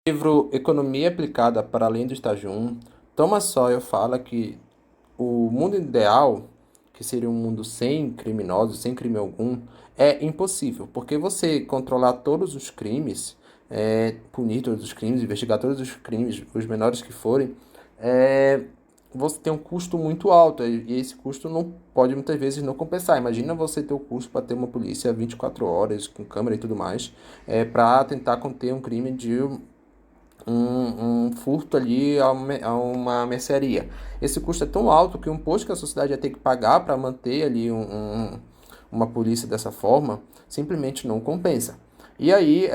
Livro Economia Aplicada para Além do Estágio 1, Thomas Sowell fala que o mundo ideal, que seria um mundo sem criminosos, sem crime algum, é impossível, porque você controlar todos os crimes, punir todos os crimes, investigar todos os crimes, os menores que forem, é, você tem um custo muito alto, e esse custo não pode muitas vezes não compensar. Imagina você ter o custo para ter uma polícia 24 horas, com câmera e tudo mais, para tentar conter um crime de um furto ali a uma mercearia. Esse custo é tão alto que um imposto que a sociedade ia ter que pagar para manter ali uma polícia dessa forma simplesmente não compensa. E aí,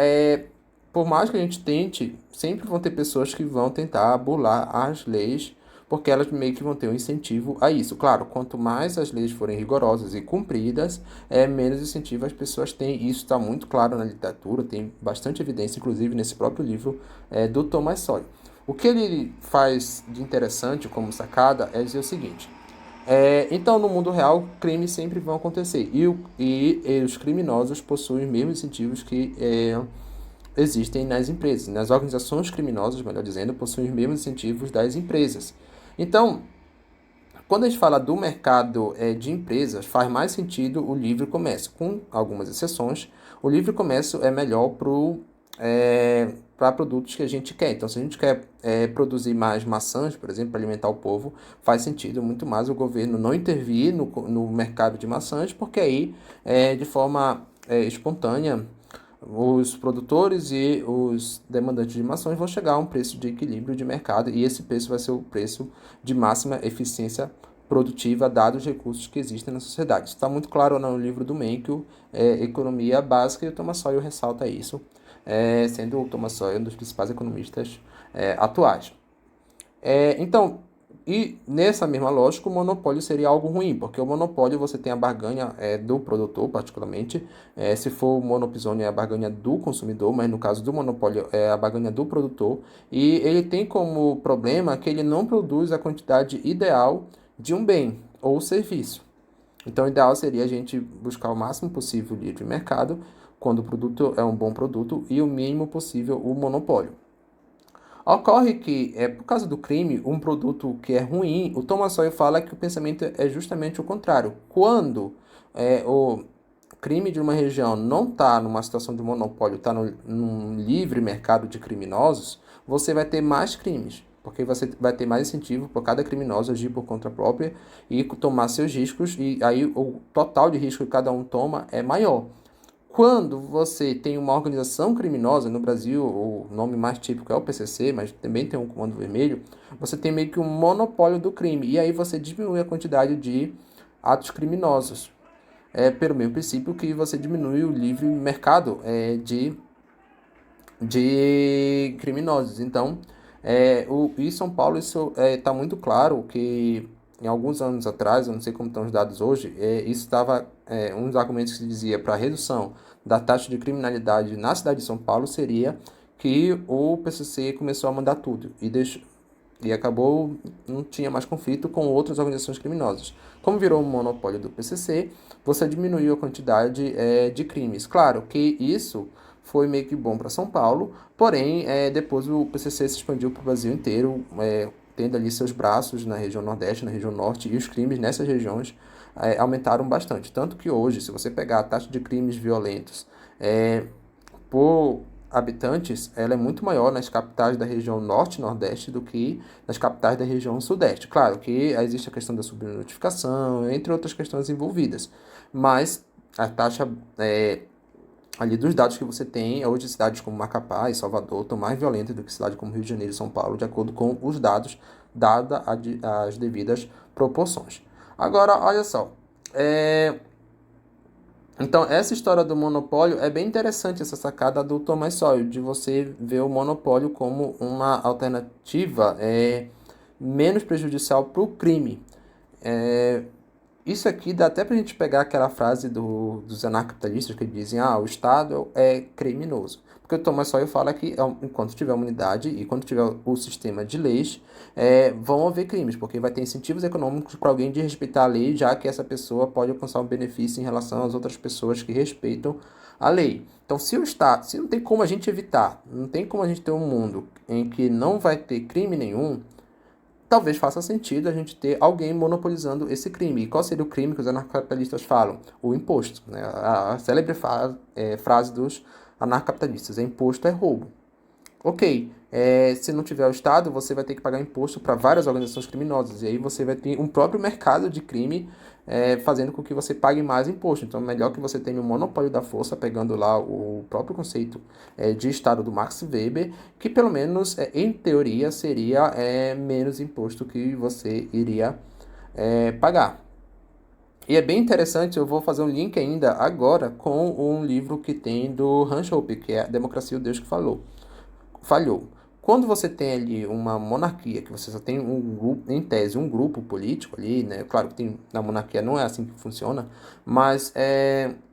por mais que a gente tente, sempre vão ter pessoas que vão tentar burlar as leis, porque elas meio que vão ter um incentivo a isso. Claro, quanto mais as leis forem rigorosas e cumpridas, menos incentivo as pessoas têm. Isso está muito claro na literatura, tem bastante evidência, inclusive nesse próprio livro do Thomas Sowell. O que ele faz de interessante como sacada é dizer o seguinte: então, no mundo real, crimes sempre vão acontecer e os criminosos possuem os mesmos incentivos que existem nas empresas. Nas organizações criminosas, melhor dizendo, possuem os mesmos incentivos das empresas. Então, quando a gente fala do mercado de empresas, faz mais sentido o livre comércio, com algumas exceções. O livre comércio é melhor para produtos que a gente quer. Então, se a gente quer produzir mais maçãs, por exemplo, para alimentar o povo, faz sentido muito mais o governo não intervir no mercado de maçãs, porque aí, de forma espontânea, os produtores e os demandantes de maçãs vão chegar a um preço de equilíbrio de mercado e esse preço vai ser o preço de máxima eficiência produtiva, dados os recursos que existem na sociedade. Está muito claro no livro do Menkyo, Economia Básica, e o Thomas Sowell ressalta isso, sendo o Thomas Sowell um dos principais economistas atuais. Então, e nessa mesma lógica, o monopólio seria algo ruim, porque o monopólio você tem a barganha do produtor, particularmente, se for o monopsônio é a barganha do consumidor, mas no caso do monopólio é a barganha do produtor, e ele tem como problema que ele não produz a quantidade ideal de um bem ou serviço. Então, o ideal seria a gente buscar o máximo possível o livre mercado, quando o produto é um bom produto, e o mínimo possível o monopólio. Ocorre que, por causa do crime, um produto que é ruim, o Thomas Sowell fala que o pensamento é justamente o contrário. Quando o crime de uma região não está numa situação de monopólio, está num livre mercado de criminosos, você vai ter mais crimes, porque você vai ter mais incentivo para cada criminoso agir por conta própria e tomar seus riscos, e aí o total de risco que cada um toma é maior. Quando você tem uma organização criminosa, no Brasil o nome mais típico é o PCC, mas também tem um comando vermelho, você tem meio que um monopólio do crime, e aí você diminui a quantidade de atos criminosos. Pelo mesmo princípio que você diminui o livre mercado de criminosos. Então, em São Paulo isso está muito claro que em alguns anos atrás, eu não sei como estão os dados hoje, isso estava um dos argumentos que se dizia para a redução da taxa de criminalidade na cidade de São Paulo seria que o PCC começou a mandar tudo e acabou, não tinha mais conflito com outras organizações criminosas. Como virou um monopólio do PCC, você diminuiu a quantidade de crimes. Claro que isso foi meio que bom para São Paulo, porém, depois o PCC se expandiu para o Brasil inteiro, tendo ali seus braços na região Nordeste, na região Norte, e os crimes nessas regiões aumentaram bastante. Tanto que hoje, se você pegar a taxa de crimes violentos por habitantes, ela é muito maior nas capitais da região norte e nordeste do que nas capitais da região sudeste. Claro que existe a questão da subnotificação, entre outras questões envolvidas, mas a taxa ali dos dados que você tem, hoje cidades como Macapá e Salvador estão mais violentas do que cidades como Rio de Janeiro e São Paulo, de acordo com os dados, dadas as devidas proporções. Agora, olha só, então, essa história do monopólio é bem interessante, essa sacada do Thomas Sowell, de você ver o monopólio como uma alternativa menos prejudicial para o crime. Isso aqui dá até para a gente pegar aquela frase dos anarcapitalistas que dizem, o Estado é criminoso. Porque o Thomas Sowell fala que enquanto tiver humanidade e quando tiver o sistema de leis, vão haver crimes, porque vai ter incentivos econômicos para alguém de respeitar a lei, já que essa pessoa pode alcançar um benefício em relação às outras pessoas que respeitam a lei. Então, se o Estado, se não tem como a gente evitar, não tem como a gente ter um mundo em que não vai ter crime nenhum, talvez faça sentido a gente ter alguém monopolizando esse crime. E qual seria o crime que os anarcapitalistas falam? O imposto. Né? A célebre frase dos anarcapitalistas: imposto é roubo. Ok, se não tiver o Estado, você vai ter que pagar imposto para várias organizações criminosas. E aí você vai ter um próprio mercado de crime fazendo com que você pague mais imposto. Então é melhor que você tenha um monopólio da força, pegando lá o próprio conceito de Estado do Max Weber, que pelo menos em teoria seria menos imposto que você iria pagar. E é bem interessante, eu vou fazer um link ainda agora com um livro que tem do Hans Hoppe, que é A Democracia, o Deus que falhou. Quando você tem ali uma monarquia, que você só tem um grupo, em tese, um grupo político ali, né? Claro que na monarquia não é assim que funciona, mas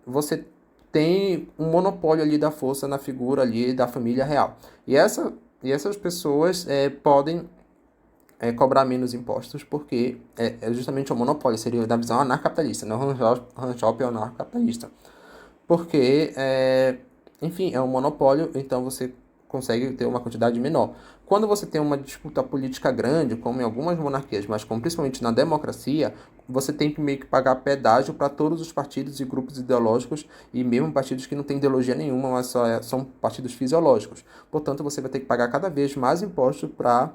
você tem um monopólio ali da força na figura ali da família real. E essas pessoas podem cobrar menos impostos porque é justamente o monopólio, seria da visão anarcapitalista, não Hans Hoppe é anarcapitalista. Porque, enfim, é um monopólio, então você consegue ter uma quantidade menor. Quando você tem uma disputa política grande, como em algumas monarquias, mas como principalmente na democracia, você tem que meio que pagar pedágio para todos os partidos e grupos ideológicos, e mesmo partidos que não têm ideologia nenhuma, mas são partidos fisiológicos. Portanto, você vai ter que pagar cada vez mais impostos para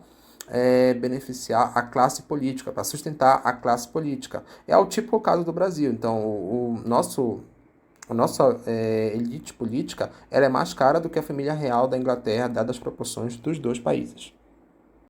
beneficiar a classe política, para sustentar a classe política. É o típico caso do Brasil. Então, a nossa elite política ela é mais cara do que a família real da Inglaterra, dadas as proporções dos dois países.